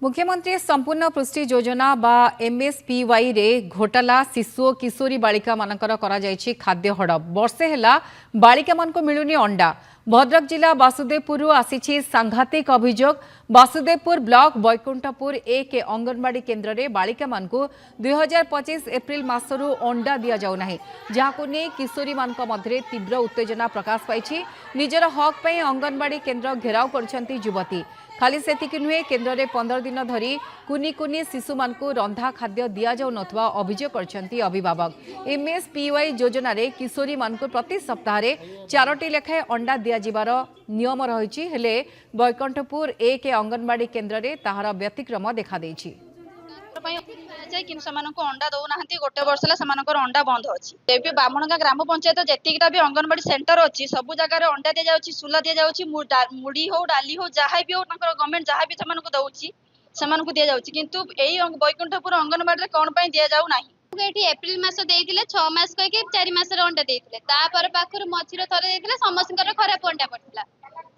मुख्यमंत्री संपूर्ण पुष्टि योजना बा एमएसपीवाई रे घोटाला शिशु और किशोरी बालिका मानकर करा जायछि खाद्य हड़प वर्षे हेला बालिका मान को मिलुनी अंडा भद्रक जिला वासुदेवपुर आसीछि सांघातिक अभियोग वासुदेवपुर ब्लॉक बैकुंठपुर एक अंगनवाड़ी केन्द्र रे बालिका मान को 2025 एप्रिल मासरू अंडा दिया जाउ नाही जाहाको ने किशोरी मान को मध्य तीव्र उत्तेजना प्रकाश पाइछि निजर हक पई अंगनवाड़ी केन्द्र घेराव करछंती युवती खाली सेतिक नुहे केन्द्र में 15 दिन धरी कुनी कुनी शिशु मान को रंधा खाद्य दि जाऊ नथवा अभियोग करछंती अभिभावक एमएसपीवाई योजना रे किशोरी मान को प्रति सप्ताह 4टी लेखाएं अंडा दि जिबार नियम रही हेले बैकुंठपुर एक अंगनवाड़ी केन्द्र में ताहार व्यतिक्रम देखा देछि। अंडा दौना गोटे वर्ष अंडा बंद अच्छी बामणगा ग्राम पंचायत जेतिकटा भी अंगनवाड़ी सेंटर अच्छी सब जगह अंडा दि जाऊँगी सुला दि जाऊँगी मुड़ी हो डाली हो जहाँ भी हो गवर्नमेंट जहाँ भी दौर दि जाऊँगी किंतु यही बैकुंठपुर अंगनवाड़ी कौन दि जाऊ ना एप्रिल मास देइथिले 6 मास कह के 4 मास अंडा देइथिले तापर पाखर मझिर थरे देइथिले समस्त खराब अंडा पड़ता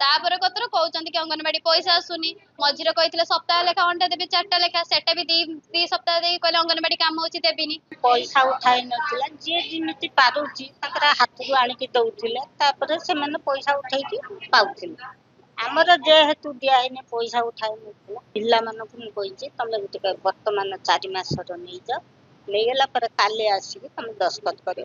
तापर कतर कहउचंती कि अंगनवाड़ी पैसा आसुनी मझिर कहिथिले सप्ताह लेखा अंडा देबे 4टा लेखा सेटा भी दी सप्ताह दे कहले अंगनवाड़ी काम होची देबिनी पैसा उठाई नथिला जे जिमिति पारुची तकरा हाथरू आनी कि दउथिले तापर से मन पैसा उठाई कि पाउथिले हमर जे हेतु दिया हेने पैसा उठाई नथिला पिल्ला मन को कहिचे तमे गुटे वर्तमान 4 मास रो नै जा लेगला पर काले आसी तमे दस्तखत कर